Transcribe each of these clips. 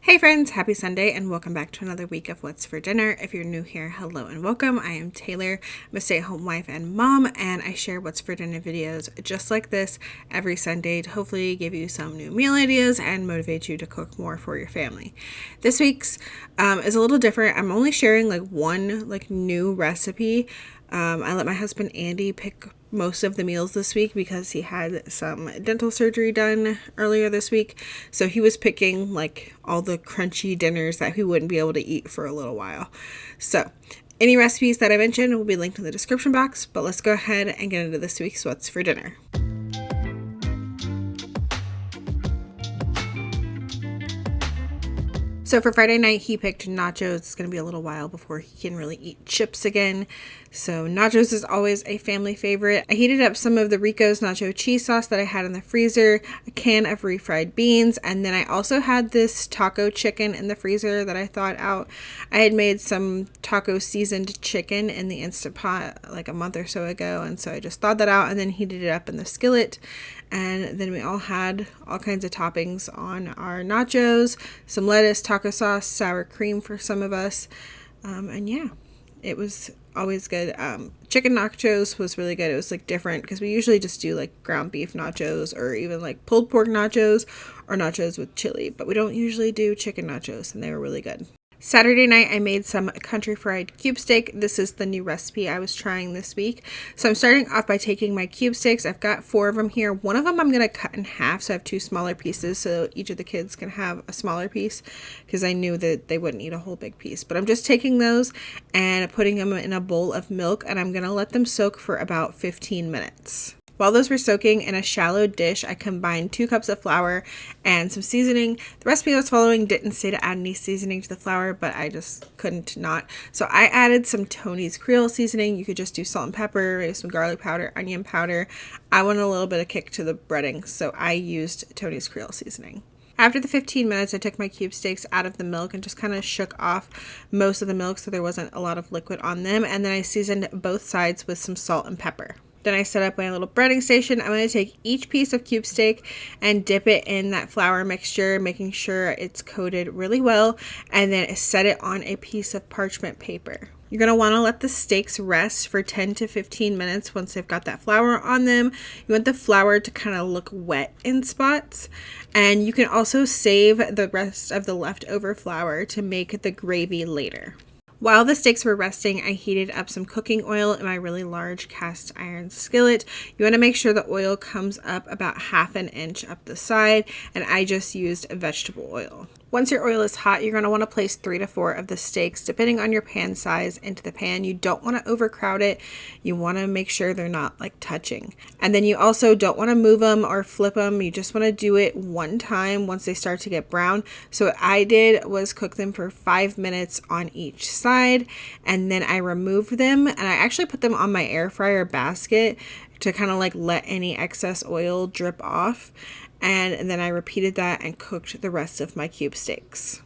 Hey friends, happy Sunday and welcome back to another week of What's for Dinner. If you're new here, hello and welcome. I am Taylor. I'm a stay-at-home wife and mom, and I share What's for Dinner videos just like this every Sunday to hopefully give you some new meal ideas and motivate you to cook more for your family. This week's is a little different. I'm only sharing one new recipe. I let my husband Andy pick most of the meals this week because he had some dental surgery done earlier this week. So he was picking all the crunchy dinners that he wouldn't be able to eat for a little while. So any recipes that I mentioned will be linked in the description box, but let's go ahead and get into this week's What's for Dinner. So for Friday night, he picked nachos. It's going to be a little while before he can really eat chips again. So nachos is always a family favorite. I heated up some of the Rico's nacho cheese sauce that I had in the freezer, a can of refried beans, and then I also had this taco chicken in the freezer that I thawed out. I had made some taco seasoned chicken in the Instant Pot like a month or so ago, and so I just thawed that out and then heated it up in the skillet. And then we all had all kinds of toppings on our nachos, some lettuce, taco sauce, sour cream for some of us. And yeah, it was always good. Chicken nachos was really good. It was different because we usually just do ground beef nachos or even pulled pork nachos or nachos with chili, but we don't usually do chicken nachos, and they were really good. Saturday night, I made some country fried cube steak. This is the new recipe I was trying this week. So I'm starting off by taking my cube steaks. I've got 4 of them here. One of them I'm going to cut in half, so I have 2 smaller pieces so each of the kids can have a smaller piece because I knew that they wouldn't eat a whole big piece. But I'm just taking those and putting them in a bowl of milk, and I'm going to let them soak for about 15 minutes. While those were soaking in a shallow dish, I combined 2 cups of flour and some seasoning. The recipe I was following didn't say to add any seasoning to the flour, but I just couldn't not. So I added some Tony's Creole seasoning. You could just do salt and pepper, maybe some garlic powder, onion powder. I wanted a little bit of kick to the breading, so I used Tony's Creole seasoning. After the 15 minutes, I took my cube steaks out of the milk and just kind of shook off most of the milk so there wasn't a lot of liquid on them. And then I seasoned both sides with some salt and pepper. Then I set up my little breading station. I'm going to take each piece of cube steak and dip it in that flour mixture, making sure it's coated really well, and then set it on a piece of parchment paper. You're going to want to let the steaks rest for 10 to 15 minutes once they've got that flour on them. You want the flour to kind of look wet in spots. And you can also save the rest of the leftover flour to make the gravy later. While the steaks were resting, I heated up some cooking oil in my really large cast iron skillet. You want to make sure the oil comes up about ½ an inch up the side, and I just used vegetable oil. Once your oil is hot, you're going to want to place 3 to 4 of the steaks, depending on your pan size, into the pan. You don't want to overcrowd it. You want to make sure they're not touching. And then you also don't want to move them or flip them. You just want to do it one time once they start to get brown. So what I did was cook them for 5 minutes on each side, and then I removed them, and I actually put them on my air fryer basket to kind of let any excess oil drip off. And then I repeated that and cooked the rest of my cube steaks.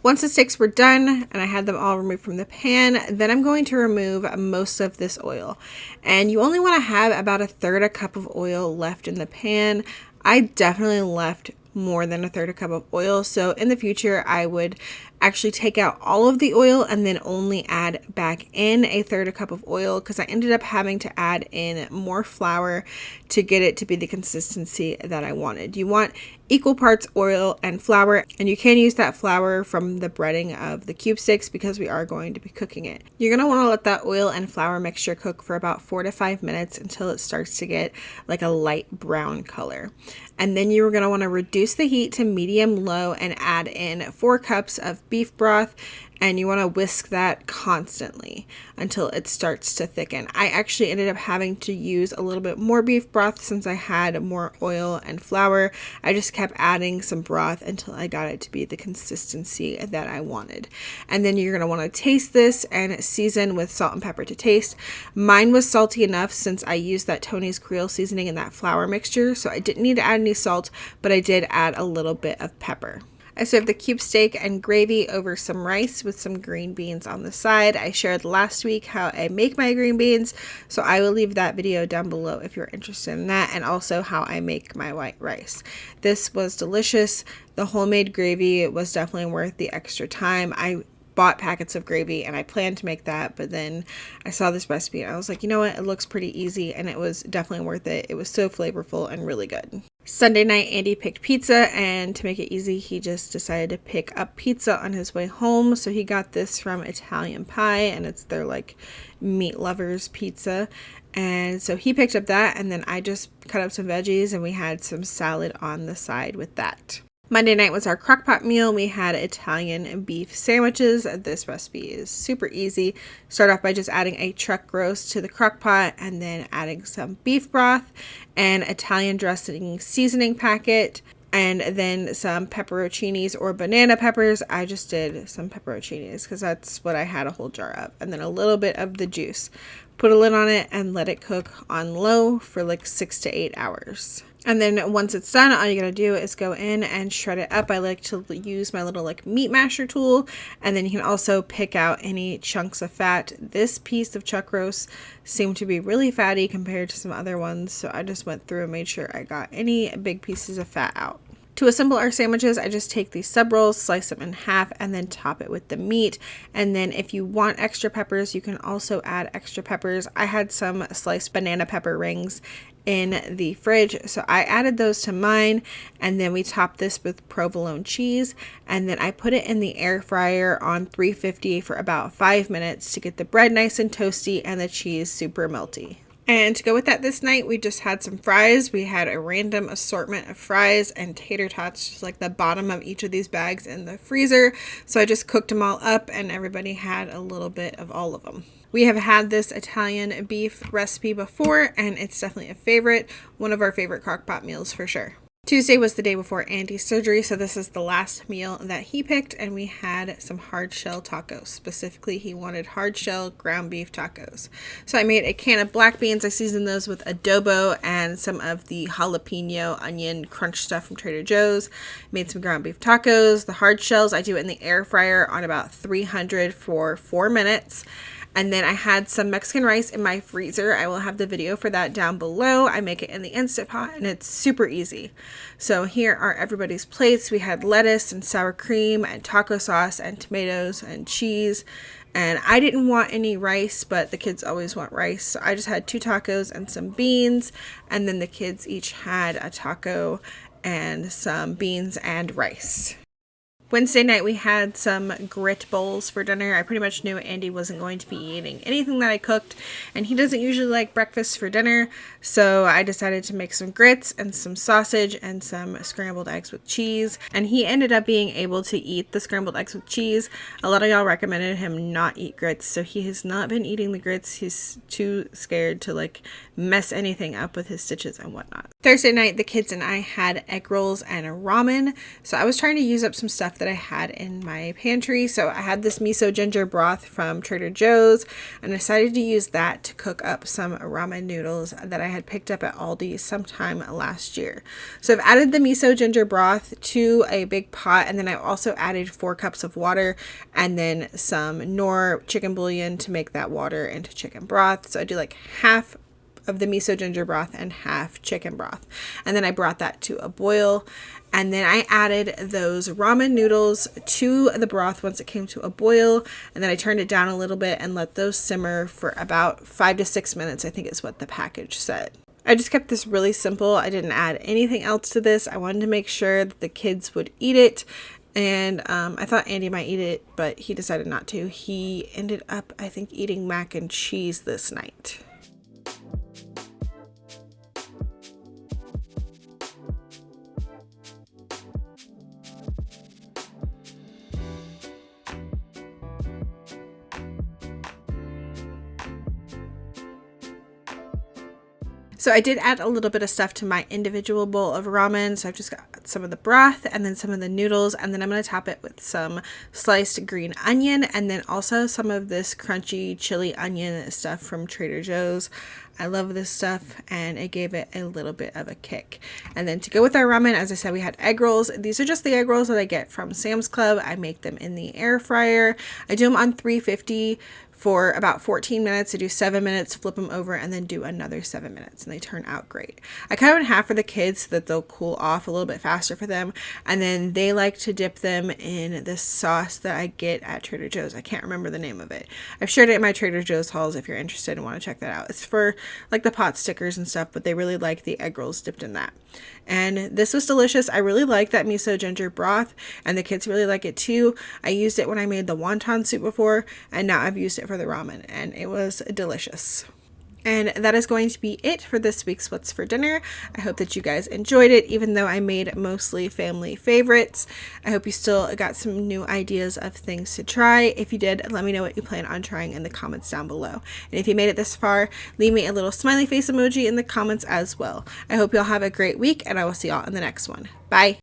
Once the steaks were done and I had them all removed from the pan, then I'm going to remove most of this oil. And you only want to have about 1/3 cup of oil left in the pan. I definitely left more than 1/3 cup of oil. So in the future, I would actually take out all of the oil and then only add back in 1/3 cup of oil, because I ended up having to add in more flour to get it to be the consistency that I wanted. You want equal parts oil and flour, and you can use that flour from the breading of the cube steaks because we are going to be cooking it. You're going to want to let that oil and flour mixture cook for about 4 to 5 minutes until it starts to get a light brown color. And then you're going to want to reduce the heat to medium low and add in 4 cups of beef broth, and you want to whisk that constantly until it starts to thicken. I actually ended up having to use a little bit more beef broth since I had more oil and flour. I just kept adding some broth until I got it to be the consistency that I wanted. And then you're going to want to taste this and season with salt and pepper to taste. Mine was salty enough since I used that Tony's Creole seasoning in that flour mixture, so I didn't need to add any salt, but I did add a little bit of pepper. I served the cube steak and gravy over some rice with some green beans on the side. I shared last week how I make my green beans, so I will leave that video down below if you're interested in that, and also how I make my white rice. This was delicious. The homemade gravy was definitely worth the extra time. I bought packets of gravy and I planned to make that, but then I saw this recipe and I was like, you know what, it looks pretty easy, and it was definitely worth it. It was so flavorful and really good. Sunday night, Andy picked pizza, and to make it easy, he just decided to pick up pizza on his way home. So he got this from Italian Pie, and it's their like meat lovers pizza. And so he picked up that, and then I just cut up some veggies and we had some salad on the side with that. Monday night was our crock-pot meal. We had Italian beef sandwiches. This recipe is super easy. Start off by just adding a chuck roast to the crock-pot and then adding some beef broth and Italian dressing seasoning packet, and then some pepperoncinis or banana peppers. I just did some pepperoncinis because that's what I had a whole jar of, and then a little bit of the juice. Put a lid on it and let it cook on low for like 6 to 8 hours. And then once it's done, all you gotta do is go in and shred it up. I like to use my little like meat masher tool, and then you can also pick out any chunks of fat. This piece of chuck roast seemed to be really fatty compared to some other ones, so I just went through and made sure I got any big pieces of fat out. To assemble our sandwiches, I just take these sub rolls, slice them in half, and then top it with the meat. And then if you want extra peppers, you can also add extra peppers. I had some sliced banana pepper rings in the fridge, so I added those to mine, and then we topped this with provolone cheese, and then I put it in the air fryer on 350 for about 5 minutes to get the bread nice and toasty and the cheese super melty. And to go with that this night, we just had some fries. We had a random assortment of fries and tater tots, just like the bottom of each of these bags in the freezer. So I just cooked them all up and everybody had a little bit of all of them. We have had this Italian beef recipe before, and it's definitely a favorite, one of our favorite crock-pot meals for sure. Tuesday was the day before Andy's surgery, so this is the last meal that he picked, and we had some hard shell tacos. Specifically, he wanted hard shell ground beef tacos. So I made a can of black beans. I seasoned those with adobo and some of the jalapeno onion crunch stuff from Trader Joe's. Made some ground beef tacos. The hard shells, I do it in the air fryer on about 300 for 4 minutes. And then I had some Mexican rice in my freezer. I will have the video for that down below. I make it in the Instant Pot and it's super easy. So here are everybody's plates. We had lettuce and sour cream and taco sauce and tomatoes and cheese. And I didn't want any rice, but the kids always want rice. So I just had 2 tacos and some beans. And then the kids each had a taco and some beans and rice. Wednesday night, we had some grit bowls for dinner. I pretty much knew Andy wasn't going to be eating anything that I cooked, and he doesn't usually like breakfast for dinner, so I decided to make some grits and some sausage and some scrambled eggs with cheese, and he ended up being able to eat the scrambled eggs with cheese. A lot of y'all recommended him not eat grits, so he has not been eating the grits. He's too scared to like mess anything up with his stitches and whatnot. Thursday night, the kids and I had egg rolls and a ramen, so I was trying to use up some stuff that I had in my pantry. So I had this miso ginger broth from Trader Joe's and I decided to use that to cook up some ramen noodles that I had picked up at Aldi sometime last year. So I've added the miso ginger broth to a big pot, and then I've also added 4 cups of water and then some Knorr chicken bouillon to make that water into chicken broth. So I do like half of the miso ginger broth and half chicken broth, and then I brought that to a boil, and then I added those ramen noodles to the broth once it came to a boil, and then I turned it down a little bit and let those simmer for about 5 to 6 minutes, I think is what the package said. I just kept this really simple. I didn't add anything else to this. I wanted to make sure that the kids would eat it, and I thought Andy might eat it, but he decided not to. He ended up, I think, eating mac and cheese this night. So I did add a little bit of stuff to my individual bowl of ramen. So I've just got some of the broth and then some of the noodles, and then I'm going to top it with some sliced green onion and then also some of this crunchy chili onion stuff from Trader Joe's. I love this stuff and it gave it a little bit of a kick. And then to go with our ramen, as I said, we had egg rolls. These are just the egg rolls that I get from Sam's Club. I make them in the air fryer. I do them on 350 for about 14 minutes. I do 7 minutes, flip them over, and then do another 7 minutes, and they turn out great. I cut them in half for the kids so that they'll cool off a little bit faster for them, and then they like to dip them in this sauce that I get at Trader Joe's. I can't remember the name of it. I've shared it in my Trader Joe's hauls if you're interested and want to check that out. It's for like the pot stickers and stuff, but they really like the egg rolls dipped in that. And this was delicious. I really like that miso ginger broth, and the kids really like it too. I used it when I made the wonton soup before, and now I've used it for the ramen, and it was delicious. And that is going to be it for this week's What's for Dinner. I hope that you guys enjoyed it, even though I made mostly family favorites. I hope you still got some new ideas of things to try. If you did, let me know what you plan on trying in the comments down below. And if you made it this far, leave me a little smiley face emoji in the comments as well. I hope y'all have a great week, and I will see y'all in the next one. Bye!